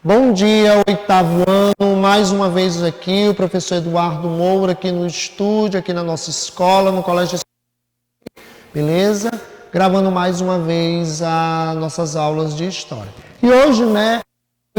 Bom dia, oitavo ano, mais uma vez aqui, o professor Eduardo Moura aqui no estúdio, aqui na nossa escola, no Colégio, beleza? Gravando mais uma vez as nossas aulas de História. E hoje, eu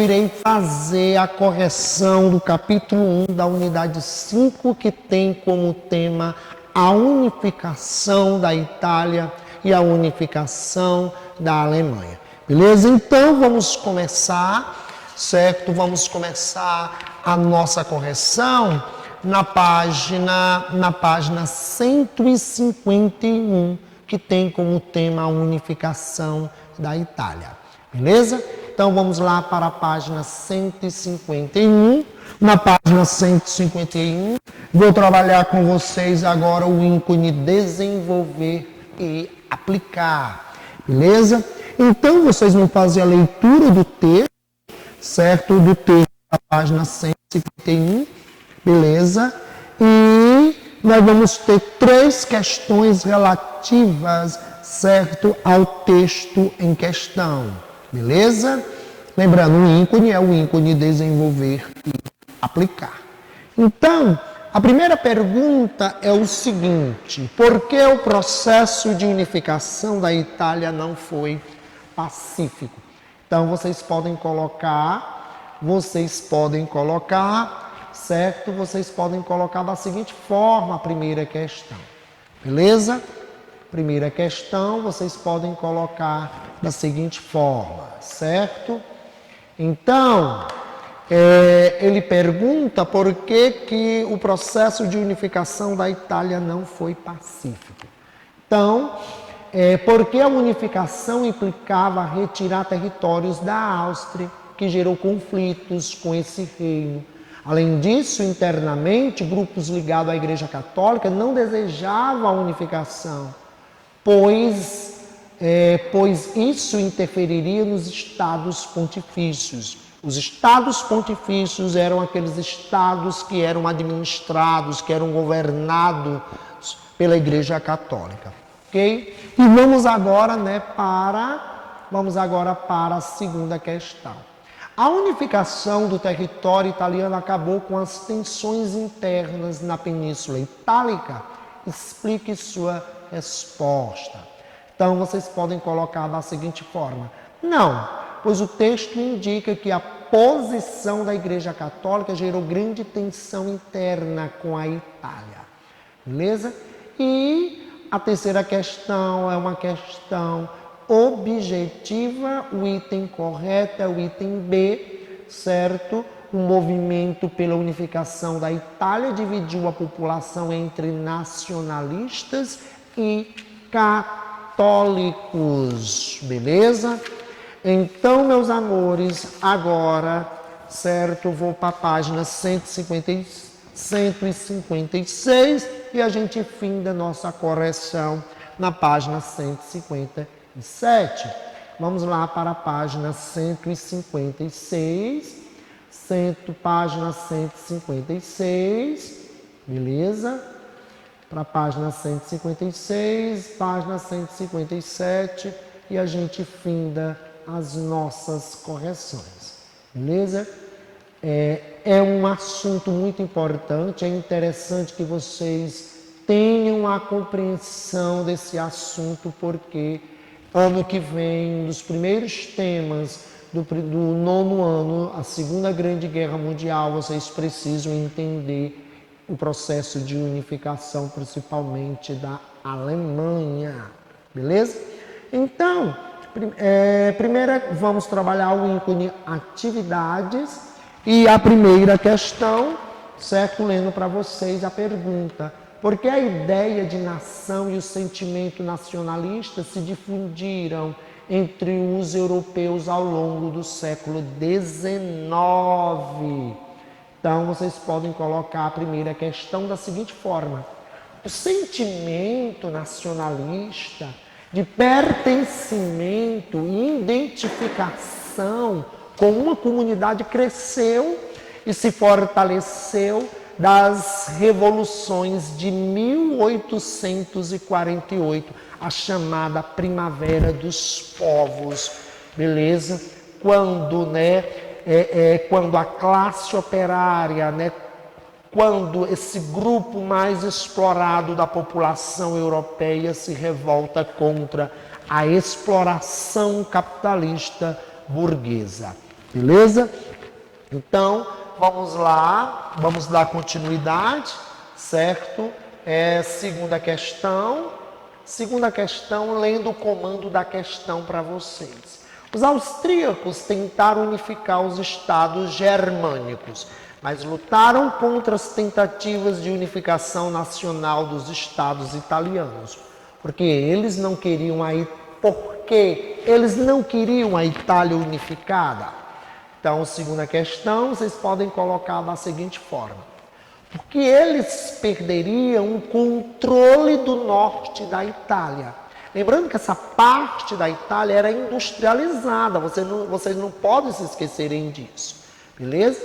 irei fazer a correção do capítulo 1 da unidade 5, que tem como tema a unificação da Itália e a unificação da Alemanha. Beleza? Então, vamos começar... Certo? Vamos começar a nossa correção na página 151, que tem como tema a unificação da Itália. Beleza? Então vamos lá para a página 151. Na página 151, vou trabalhar com vocês agora o ícone desenvolver e aplicar. Beleza? Então vocês vão fazer a leitura do texto, certo? Do texto da página 151, beleza? E nós vamos ter 3 questões relativas, certo? Ao texto em questão, beleza? Lembrando, o ícone é o ícone desenvolver e aplicar. Então, a primeira pergunta é o seguinte: por que o processo de unificação da Itália não foi pacífico? Então, vocês podem colocar, certo? Vocês podem colocar da seguinte forma a primeira questão, beleza? Primeira questão, vocês podem colocar da seguinte forma, certo? Então, ele pergunta por que o processo de unificação da Itália não foi pacífico. Então, porque a unificação implicava retirar territórios da Áustria, que gerou conflitos com esse reino. Além disso, internamente, grupos ligados à Igreja Católica não desejavam a unificação, pois isso interferiria nos estados pontifícios. Os estados pontifícios eram aqueles estados que eram administrados, que eram governados pela Igreja Católica. Ok? E vamos agora para a segunda questão. A unificação do território italiano acabou com as tensões internas na Península Itálica? Explique sua resposta. Então, vocês podem colocar da seguinte forma: não, pois o texto indica que a posição da Igreja Católica gerou grande tensão interna com a Itália. Beleza? E a terceira questão é uma questão objetiva, o item correto é o item B, certo? O movimento pela unificação da Itália dividiu a população entre nacionalistas e católicos, beleza? Então, meus amores, agora, certo? Vou para a página 156 e a gente finda nossa correção na página 157. Vamos lá para a página 156, página 156, beleza? Para a página 156, página 157 e a gente finda as nossas correções, beleza? É um assunto muito importante, é interessante que vocês tenham a compreensão desse assunto, porque ano que vem, um dos primeiros temas do 9º ano, a Segunda Grande Guerra Mundial, vocês precisam entender o processo de unificação, principalmente da Alemanha, beleza? Então, primeiro vamos trabalhar o ícone atividades. E a primeira questão, certo? Lendo para vocês a pergunta: por que a ideia de nação e o sentimento nacionalista se difundiram entre os europeus ao longo do século XIX? Então, vocês podem colocar a primeira questão da seguinte forma: o sentimento nacionalista de pertencimento e identificação com uma comunidade cresceu e se fortaleceu das revoluções de 1848, a chamada Primavera dos Povos, beleza? Quando, quando a classe operária, né, quando esse grupo mais explorado da população europeia se revolta contra a exploração capitalista burguesa. Beleza? Então, vamos lá, vamos dar continuidade, certo? Segunda questão, lendo o comando da questão para vocês. Os austríacos tentaram unificar os estados germânicos, mas lutaram contra as tentativas de unificação nacional dos estados italianos, porque eles não queriam a Itália unificada. Então, segunda questão, vocês podem colocar da seguinte forma: porque eles perderiam o controle do norte da Itália. Lembrando que essa parte da Itália era industrializada, vocês não podem se esquecerem disso, beleza?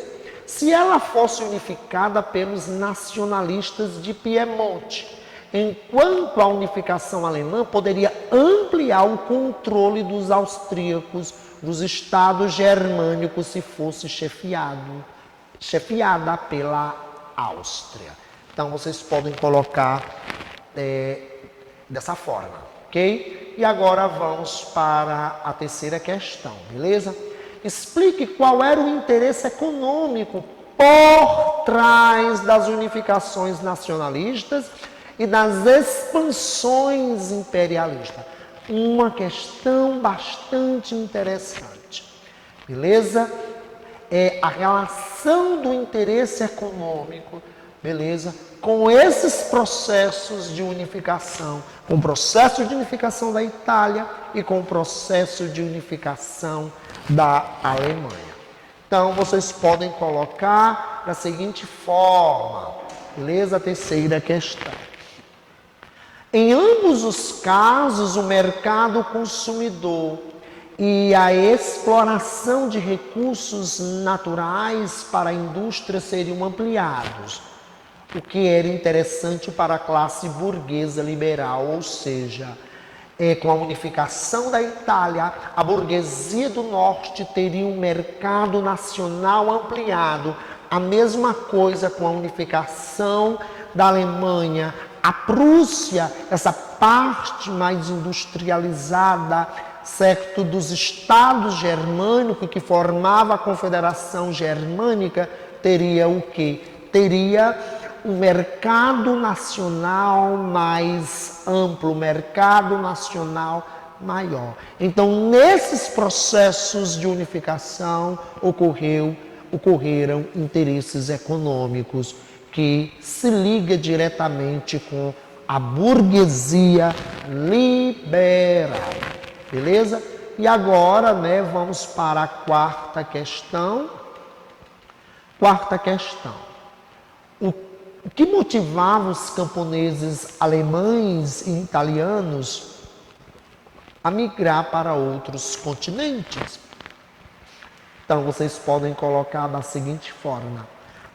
Se ela fosse unificada pelos nacionalistas de Piemonte, enquanto a unificação alemã poderia ampliar o controle dos austríacos, dos estados germânicos, se fosse chefiada pela Áustria. Então, vocês podem colocar dessa forma, ok? E agora vamos para a terceira questão, beleza? Explique qual era o interesse econômico por trás das unificações nacionalistas e das expansões imperialistas. Uma questão bastante interessante, beleza? A relação do interesse econômico, beleza, com esses processos de unificação, com o processo de unificação da Itália e com o processo de unificação da Alemanha. Então, vocês podem colocar da seguinte forma, beleza? A terceira questão. Em ambos os casos, o mercado consumidor e a exploração de recursos naturais para a indústria seriam ampliados, o que era interessante para a classe burguesa liberal, ou seja, com a unificação da Itália, a burguesia do norte teria um mercado nacional ampliado. A mesma coisa com a unificação da Alemanha. A Prússia, essa parte mais industrializada, certo, dos estados germânicos que formava a Confederação Germânica, teria o quê? Teria um mercado nacional mais amplo, mercado nacional maior. Então, nesses processos de unificação ocorreram interesses econômicos que se liga diretamente com a burguesia liberal. Beleza? E agora, né, vamos para a quarta questão. Quarta questão. O que motivava os camponeses alemães e italianos a migrar para outros continentes? Então, vocês podem colocar da seguinte forma: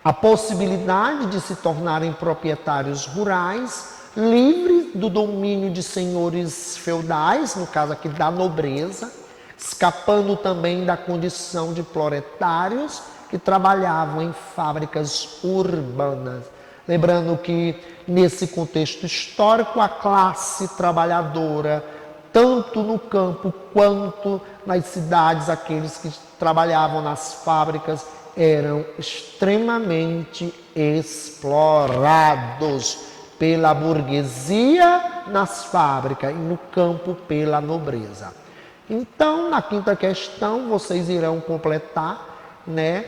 a possibilidade de se tornarem proprietários rurais, livres do domínio de senhores feudais, no caso aqui da nobreza, escapando também da condição de proletários que trabalhavam em fábricas urbanas. Lembrando que, nesse contexto histórico, a classe trabalhadora, tanto no campo quanto nas cidades, aqueles que trabalhavam nas fábricas, eram extremamente explorados pela burguesia nas fábricas e no campo pela nobreza. Então, na quinta questão, vocês irão completar, né?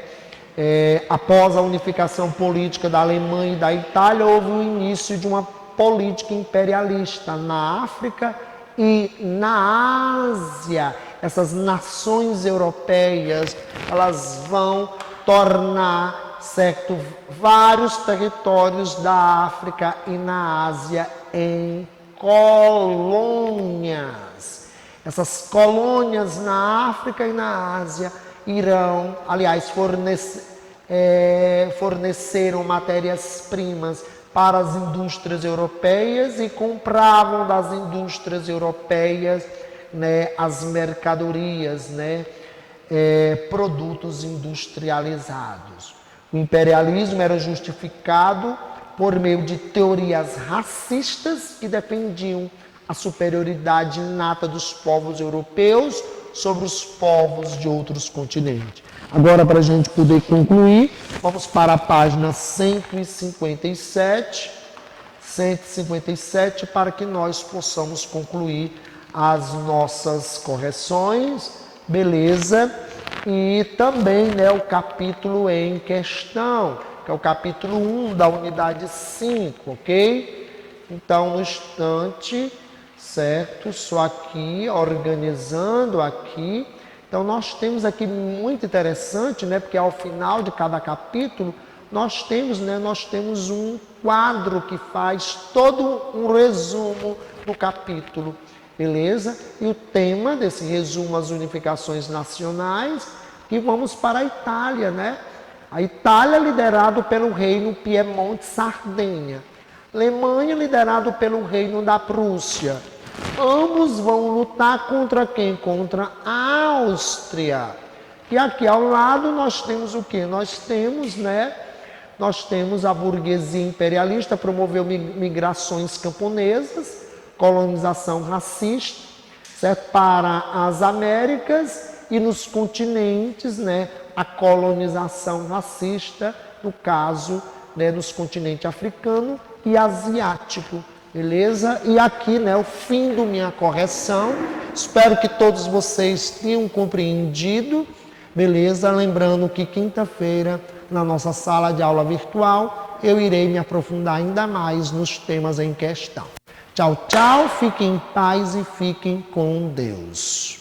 Após a unificação política da Alemanha e da Itália, houve o início de uma política imperialista na África e na Ásia. Essas nações europeias, elas vão tornar, certo, vários territórios da África e na Ásia em colônias. Essas colônias na África e na Ásia irão, aliás, forneceram matérias-primas para as indústrias europeias e compravam das indústrias europeias, né, as mercadorias, né, produtos industrializados. O imperialismo era justificado por meio de teorias racistas que defendiam a superioridade inata dos povos europeus sobre os povos de outros continentes. Agora, para a gente poder concluir, vamos para a página 157, para que nós possamos concluir as nossas correções, beleza? E também, né, o capítulo em questão, que é o capítulo 1 da unidade 5, ok? Então, no instante, certo? Só aqui, organizando aqui. Então, nós temos aqui muito interessante, né? Porque ao final de cada capítulo, nós temos um quadro que faz todo um resumo do capítulo, beleza? E o tema desse resumo, as unificações nacionais, e vamos para a Itália, né? A Itália liderado pelo reino Piemonte-Sardenha. Alemanha liderado pelo reino da Prússia. Ambos vão lutar contra quem? Contra a Áustria. E aqui ao lado nós temos o quê? Nós temos a burguesia imperialista, promoveu migrações camponesas, colonização racista, certo? Para as Américas e nos continentes, né? A colonização racista, no caso, né? Nos continentes africano e asiático. Beleza? E aqui, né, o fim da minha correção. Espero que todos vocês tenham compreendido. Beleza? Lembrando que quinta-feira, na nossa sala de aula virtual, eu irei me aprofundar ainda mais nos temas em questão. Tchau, tchau. Fiquem em paz e fiquem com Deus.